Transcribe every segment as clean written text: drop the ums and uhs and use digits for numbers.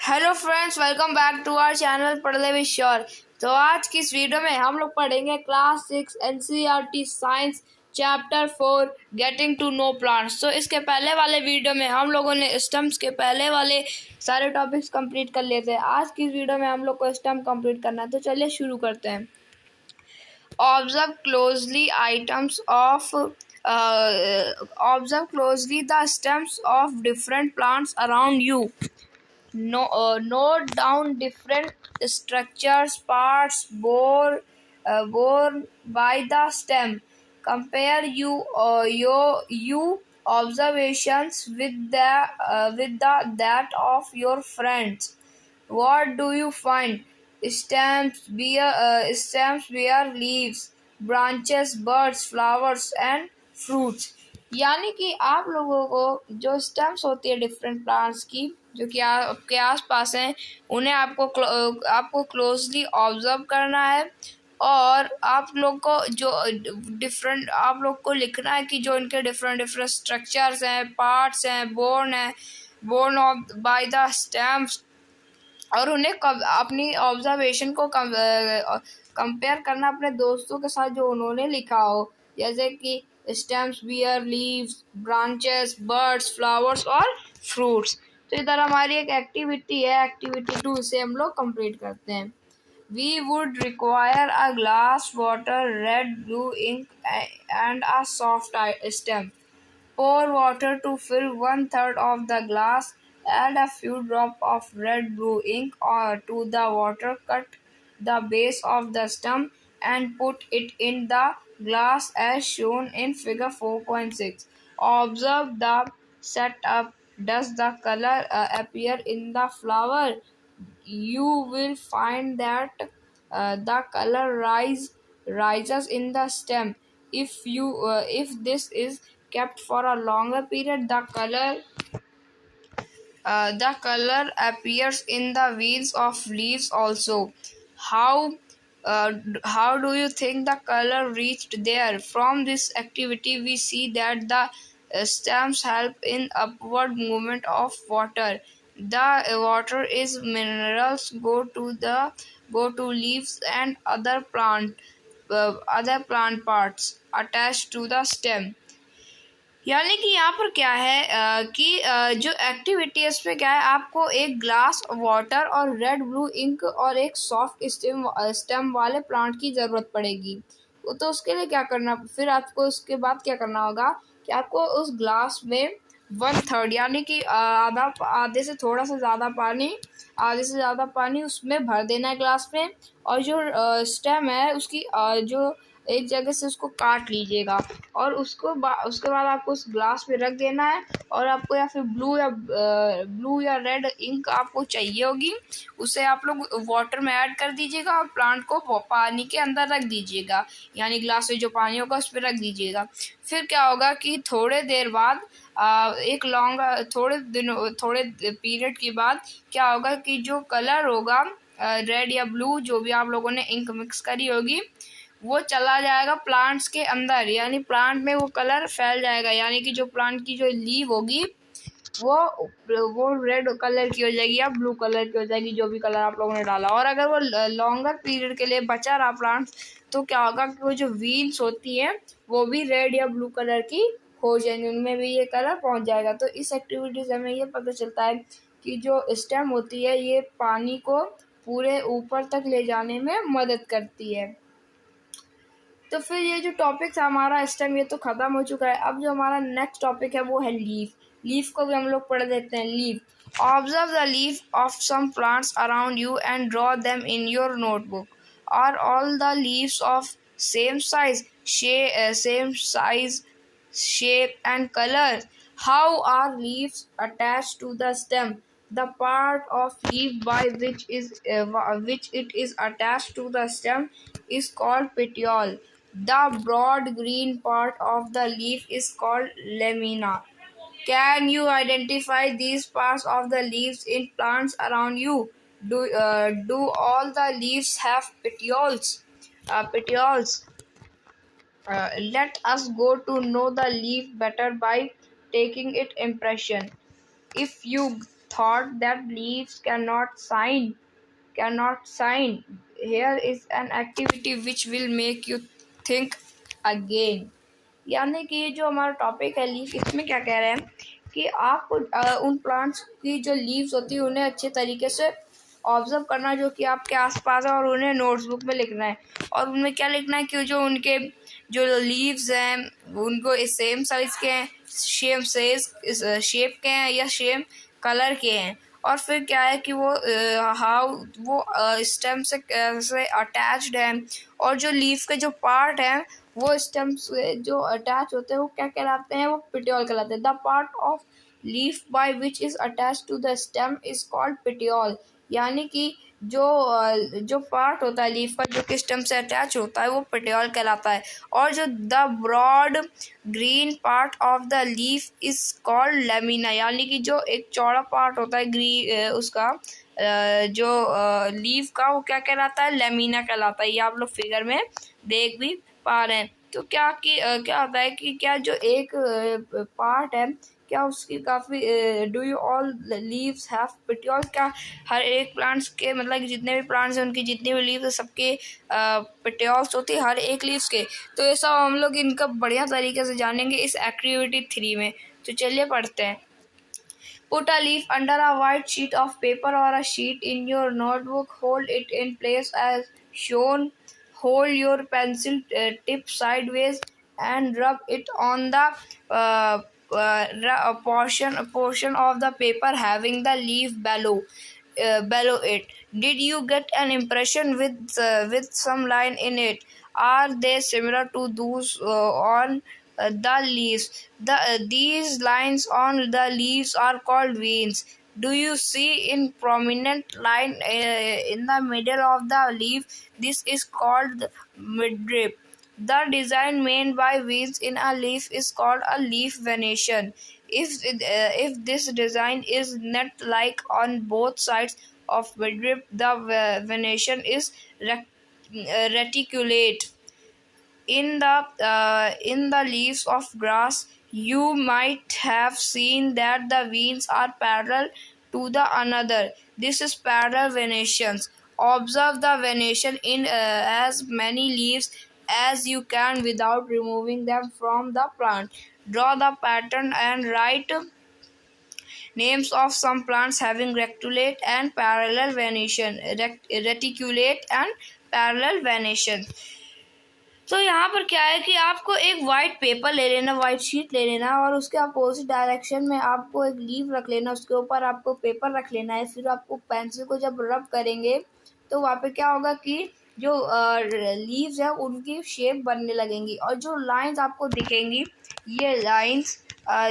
Hello friends, welcome back to our channel Padhle with sure. तो आज की इस वीडियो में हम लोग पढ़ेंगे class 6 NCERT science chapter 4 getting to know plants. तो इसके पहले वाले वीडियो में हम लोगों ने स्टम्प्स के पहले वाले सारे टॉपिक्स कंप्लीट कर लिए थे। आज की वीडियो में हम लोग को स्टम्प कंप्लीट करना है, तो चलिए शुरू करते हैं। Observe closely the stems of different plants around you. Note down different structures, parts borne by the stem. Compare you observations with that of your friends. What do you find? Stems bear leaves, branches, birds, flowers and fruits. यानी कि आप लोगों को जो stems होती है different plants की जो कि आपके आसपास हैं, उन्हें आपको क्लोजली ऑब्जर्व करना है और आप लोग को जो आप लोग को लिखना है कि जो इनके डिफरेंट स्ट्रक्चर्स हैं, पार्ट्स हैं, borne of by the stems, और उन्हें अपनी ऑब्जर्वेशन को कंपेयर करना अपने दोस्तों के साथ जो उन्होंने लिखा हो, जैसे कि stems bear leaves, branches, buds, flowers और फ्रूट्स। तो इधर हमारी एक एक्टिविटी है, एक्टिविटी 2, से हम लोग कंप्लीट करते हैं। We would require a glass, water, red, blue ink and a soft stem. Pour water to fill 1/3 of the glass. Add a few drops of red-blue ink to the water. Cut the base of the stem and put it in the glass as shown in figure 4.6. Observe the setup. Does the color appear in the flower? You will find that the color rises in the stem. If this is kept for a longer period, the color appears in the veins of leaves also. How do you think the color reached there? From this activity, we see that the stems help in upward movement of water. The water is minerals go to leaves and other plant parts attached to the stem. यानी कि यहाँ पर क्या है कि जो activity है इसमें क्या है, आपको एक ग्लास वाटर और रेड ब्लू इंक और एक सॉफ्ट स्टेम वाले प्लांट की ज़रूरत पड़ेगी। तो उसके लिए क्या करना, फिर आपको उसके बाद क्या करना होगा कि आपको उस ग्लास में 1/3 यानी कि आधे से थोड़ा सा ज़्यादा पानी उसमें भर देना है ग्लास में, और जो स्टेम है उसकी जो एक जगह से उसको काट लीजिएगा और उसके बाद आपको उस ग्लास में रख देना है। और आपको या फिर ब्लू या रेड इंक आपको चाहिए होगी, उसे आप लोग वाटर में ऐड कर दीजिएगा और प्लांट को पानी के अंदर रख दीजिएगा, यानी ग्लास में जो पानी होगा उस पर रख दीजिएगा। फिर क्या होगा कि थोड़े देर बाद थोड़े पीरियड के बाद क्या होगा कि जो कलर होगा रेड या ब्लू, जो भी आप लोगों ने इंक मिक्स करी होगी, वो चला जाएगा प्लांट्स के अंदर, यानी प्लांट में वो कलर फैल जाएगा, यानी कि जो प्लांट की जो लीव होगी वो रेड कलर की हो जाएगी या ब्लू कलर की हो जाएगी, जो भी कलर आप लोगों ने डाला। और अगर वो लॉन्गर पीरियड के लिए बचा रहा प्लांट्स, तो क्या होगा कि वो जो वीन्स होती हैं वो भी रेड या ब्लू कलर की हो जाएंगी, उनमें भी ये कलर पहुंच जाएगा। तो इस एक्टिविटी से हमें ये पता चलता है कि जो स्टेम होती है ये पानी को पूरे ऊपर तक ले जाने में मदद करती है। तो फिर ये जो टॉपिक था हमारा स्टेम, ये तो खत्म हो चुका है। अब जो हमारा नेक्स्ट टॉपिक है वो है लीफ को भी हम लोग पढ़ लेते हैं। Leaf. Observe the leaf of some plants around you and draw them in your notebook. Are all the leaves of same size shape and color? How are leaves attached to the stem? The part of leaf by which it is attached to the stem is called petiole. The broad green part of the leaf is called lamina. Can you identify these parts of the leaves in plants around you? Do all the leaves have petioles? Let us go to know the leaf better by taking its impression. If you thought that leaves cannot shine. Here is an activity which will make you think again. यानी कि ये जो हमारा topic है leaf, इसमें क्या कह रहे हैं कि आपको उन प्लांट्स की जो लीव्स होती है उन्हें अच्छे तरीके से ऑब्जर्व करना है जो कि आपके आसपास है, और उन्हें नोटबुक में लिखना है। और उनमें क्या लिखना है कि जो उनके जो लीव्स हैं उनको सेम साइज के हैं, शेप के हैं या सेम कलर के हैं। और फिर क्या है कि वो हाउ वो स्टेम से कैसे अटैच्ड है, और जो लीफ के जो पार्ट हैं वो स्टेम से जो अटैच होते हैं वो क्या कहलाते हैं, वो पिटियोल कहलाते हैं। The part of leaf by which is attach to the stem is called petiole. यानी कि जो पार्ट होता है लीफ का जो कि स्टेम से अटैच होता है वो पिटियोल कहलाता है। और जो the broad green part of the leaf is called lamina. यानी कि जो एक चौड़ा पार्ट होता है ग्रीन उसका जो लीफ का वो क्या कहलाता है, लेमिना कहलाता है। ये आप लोग फिगर में देख भी पा रहे हैं। तो क्या होता है कि क्या जो एक पार्ट है क्या उसकी काफ़ी do you all leaves have petiole. क्या हर एक प्लांट्स के मतलब कि जितने भी प्लांट्स हैं उनकी जितनी भी लीव्स है सबके पिटियोल्स होती है हर एक लीव्स के। तो ये सब हम लोग इनका बढ़िया तरीके से जानेंगे इस एक्टिविटी 3 में। तो चलिए पढ़ते हैं। Put a leaf under a white sheet of paper or a sheet in your notebook. Hold it in place as shown. Hold your pencil tip sideways and rub it on the portion of the paper having the leaf below it. Did you get an impression with some line in it? Are they similar to those on the leaves? These lines on the leaves are called veins. Do you see in prominent line in the middle of the leaf? This is called midrib. The design made by veins in a leaf is called a leaf venation. If this design is net-like on both sides of midrib, the venation is reticulate. In the leaves of grass, you might have seen that the veins are parallel to the another. This is parallel venations. Observe the venation in as many leaves as you can without removing them from the plant. Draw the pattern and write names of some plants having reticulate and parallel venation. Reticulate and parallel venation. तो यहाँ पर क्या है कि आपको एक white paper ले लेना, वाइट शीट ले लेना, और उसके अपोजिट डायरेक्शन में आपको एक लीफ रख लेना, उसके ऊपर आपको पेपर रख लेना है। फिर आपको पेंसिल को जब रब करेंगे तो वहाँ पे क्या होगा कि जो लीव्स है उनकी शेप बनने लगेंगी, और जो लाइंस आपको दिखेंगी ये लाइंस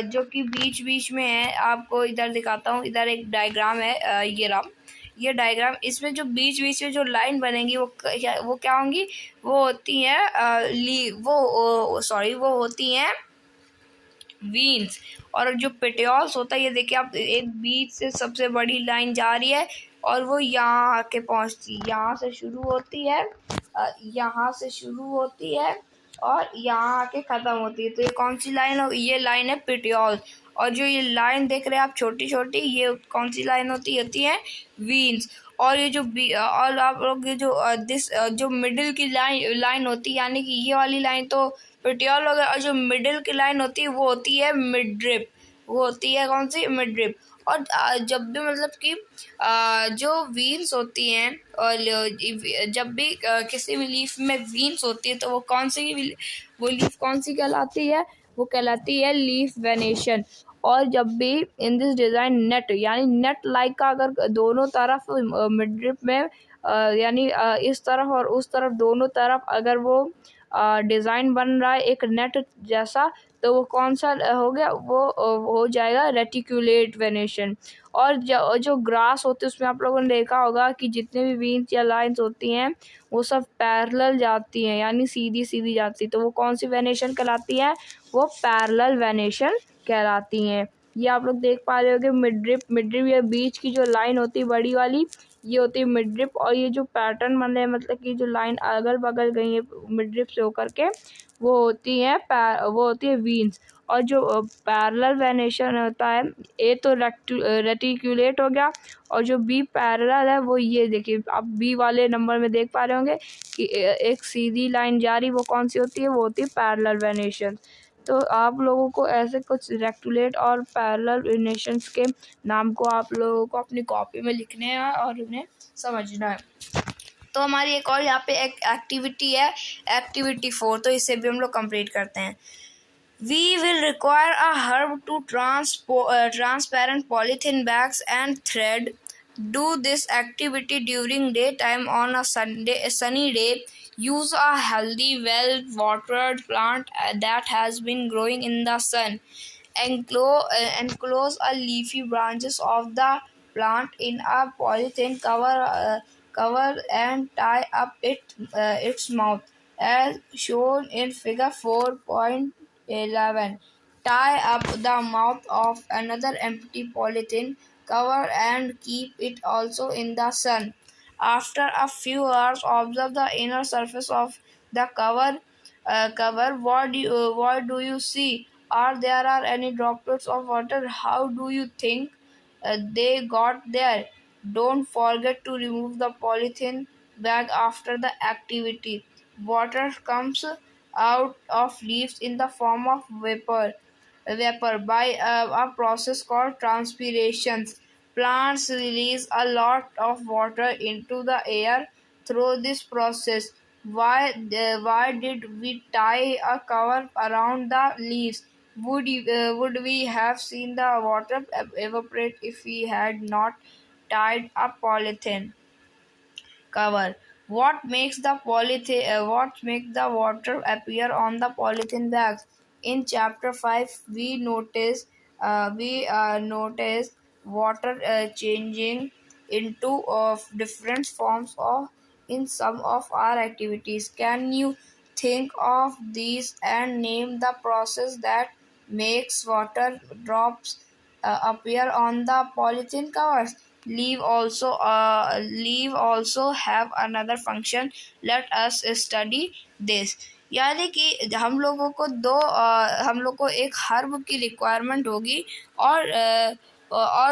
जो कि बीच बीच में है, आपको इधर दिखाता हूँ। इधर एक डायग्राम है, ये डायग्राम, इसमें जो बीच बीच में जो लाइन बनेगी वो क्या होंगी, वो होती हैं वो होती हैं वीन्स। और जो पेटियोल्स होता है ये देखिए आप, एक बीच से सबसे बड़ी लाइन जा रही है और वो यहाँ आके पहुँचती, यहाँ से शुरू होती है, यहाँ से शुरू होती है और यहाँ आके ख़त्म होती है। तो ये कौन सी लाइन हो, ये लाइन है पेटियोल। और जो ये लाइन देख रहे हैं आप छोटी छोटी, ये कौन सी लाइन होती है वीन्स। और ये जो और आप लोग ये जो मिडिल की लाइन होती है, यानी कि ये वाली लाइन तो पेटियोल हो गया, और जो मिडिल की लाइन होती है वो होती है मिडरिप। वो होती है कौन सी, मिडरिप। और जब भी मतलब कि जो वीन्स होती हैं, और जब भी किसी भी लीफ में वीन्स होती है तो वो लीफ कौन सी कहलाती है, वो कहलाती है लीफ वेनेशन। और जब भी इन दिस डिज़ाइन नेट, यानी नेट लाइक का अगर दोनों तरफ मिडरिप में यानी इस तरफ और उस तरफ दोनों तरफ अगर वो डिज़ाइन बन रहा है एक नेट जैसा, तो वो कौन सा हो गया, वो हो जाएगा रेटिकुलेट वेनेशन। और जो ग्रास होती है उसमें आप लोगों ने देखा होगा कि जितने भी वीन्स या लाइंस होती हैं वो सब पैरेलल जाती हैं, यानी सीधी सीधी जाती, तो वो कौन सी वेनेशन कहलाती है, वो पैरेलल वेनेशन कहलाती हैं। ये आप लोग देख पा रहे होगे मिड ड्रिप या बीच की जो लाइन होती है बड़ी वाली, ये होती है मिड ड्रिप। और ये जो पैटर्न बने हैं, मतलब कि जो लाइन अगल बगल गई है मिड ड्रिप से होकर के, वो होती है वीन्स। और जो पैरेलल वेनेशन होता है, ए तो रेटिकुलेट हो गया, और जो बी पैरेलल है वो ये देखिए, आप बी वाले नंबर में देख पा रहे होंगे कि एक सीधी लाइन जा रही, वो कौन सी होती है, वो होती है पैरेलल वेनेशन। तो आप लोगों को ऐसे कुछ रेक्टुलेट और पैरेलल वेनेशंस के नाम को आप लोगों को अपनी कॉपी में लिखने हैं और उन्हें समझना है। तो हमारी एक और यहाँ पे एक एक्टिविटी है, एक्टिविटी 4, तो इसे भी हम लोग कंप्लीट करते हैं। We will require a herb to transparent polythene bags and thread. Do this activity during daytime on a sunny day. Use a healthy, well-watered plant that has been growing in the sun. Enclose a leafy branches of the plant in a polythene cover and tie up its mouth as shown in figure 4.11. Tie up the mouth of another empty polythene cover and keep it also in the sun. After a few hours, observe the inner surface of the cover. What do you see? There are any droplets of water? How do you think they got there? Don't forget to remove the polythene bag after the activity. Water comes out of leaves in the form of vapor by a process called transpiration. Plants release a lot of water into the air through this process. Why did we tie a cover around the leaves? Would we have seen the water evaporate if we had not tied a polythene cover? What makes the water appear on the polythene bags? In chapter 5, we notice water changing into of different forms of in some of our activities. Can you think of these and name the process that makes water drops appear on the polythene covers? Leave also have another function. Let us study this. यानी कि हम लोग को एक herb की requirement होगी, और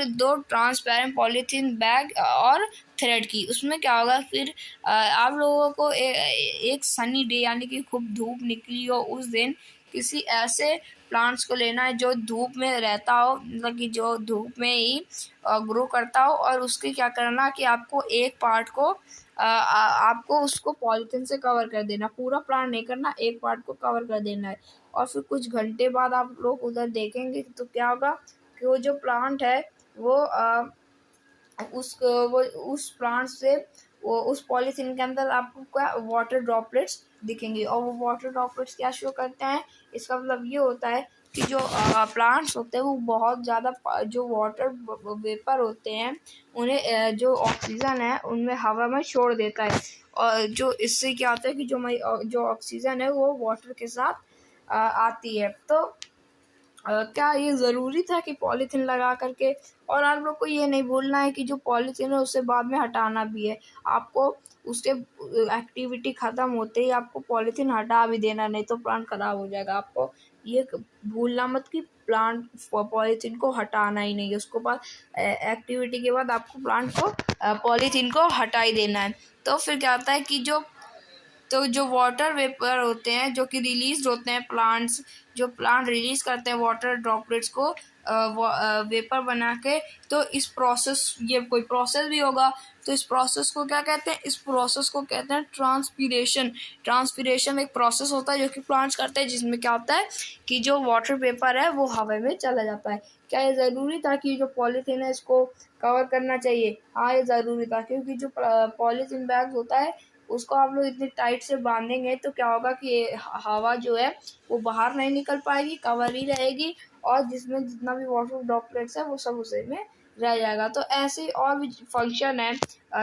दो ट्रांसपेरेंट पॉलीथीन बैग और थ्रेड की। उसमें क्या होगा फिर, आप लोगों को एक सनी डे यानी कि खूब धूप निकली हो उस दिन किसी ऐसे प्लांट्स को लेना है जो धूप में रहता हो, मतलब कि जो धूप में ही ग्रो करता हो, और उसके क्या करना कि आपको एक पार्ट को आपको उसको पॉलीथीन से कवर कर देना, पूरा प्लांट नहीं करना, एक पार्ट को कवर कर देना है। और फिर कुछ घंटे बाद आप लोग उधर देखेंगे तो क्या होगा कि वो जो प्लांट है वो उस प्लांट से वो उस पॉलीथीन के अंदर आपको क्या वाटर ड्रॉपलेट्स दिखेंगे, और वो वाटर ड्रॉपलेट्स क्या शो करते हैं, इसका मतलब ये होता है कि जो प्लांट्स होते हैं वो बहुत ज़्यादा जो वाटर वेपर होते हैं उन्हें जो ऑक्सीजन है उनमें हवा में छोड़ देता है, और जो इससे क्या होता है कि जो ऑक्सीजन है वो वाटर के साथ आती है। तो क्या ये ज़रूरी था कि पॉलीथीन लगा करके, और आप लोग को ये नहीं भूलना है कि जो पॉलीथीन है उसे बाद में हटाना भी है। आपको उसके एक्टिविटी ख़त्म होते ही आपको पॉलीथीन हटा भी देना, नहीं तो प्लांट ख़राब हो जाएगा। आपको ये भूलना मत कि प्लांट पॉलीथीन को हटाना ही नहीं है, उसको बाद एक्टिविटी के बाद आपको प्लांट को पॉलीथीन को हटा ही देना है। तो फिर क्या होता है कि जो वाटर वेपर होते हैं जो कि रिलीज होते हैं जो प्लांट रिलीज करते हैं वाटर ड्रॉपलेट्स को वेपर बना के, तो इस प्रोसेस ये कोई प्रोसेस भी होगा, तो इस प्रोसेस को क्या कहते हैं, इस प्रोसेस को कहते हैं ट्रांसपीरेशन एक प्रोसेस होता है जो कि प्लांट्स करते हैं, जिसमें क्या होता है कि जो वाटर वेपर है वो हवा में चला जाता है। क्या ये ज़रूरी था कि जो पॉलीथीन है इसको कवर करना चाहिए? हाँ, ये ज़रूरी था, क्योंकि जो पॉलीथीन बैग होता है उसको आप लोग इतनी टाइट से बांधेंगे तो क्या होगा कि हवा जो है वो बाहर नहीं निकल पाएगी, कवर ही रहेगी, और जिसमें जितना भी वाटर ड्रॉपलेट्स है वो सब उसी में रह जाएगा। तो ऐसे और भी फंक्शन है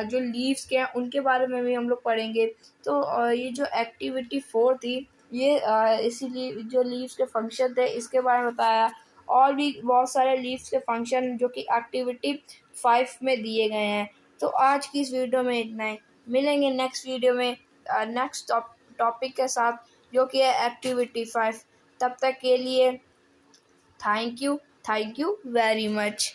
जो लीव्स के हैं उनके बारे में भी हम लोग पढ़ेंगे। तो ये जो एक्टिविटी 4 थी ये इसीलिए जो लीव्स के फंक्शन थे इसके बारे में बताया, और भी बहुत सारे लीव्स के फंक्शन जो कि एक्टिविटी 5 में दिए गए हैं। तो आज की इस वीडियो में इतना ही। मिलेंगे नेक्स्ट वीडियो में नेक्स्ट टॉपिक के साथ, जो कि है एक्टिविटी 5। तब तक के लिए थैंक यू वेरी मच।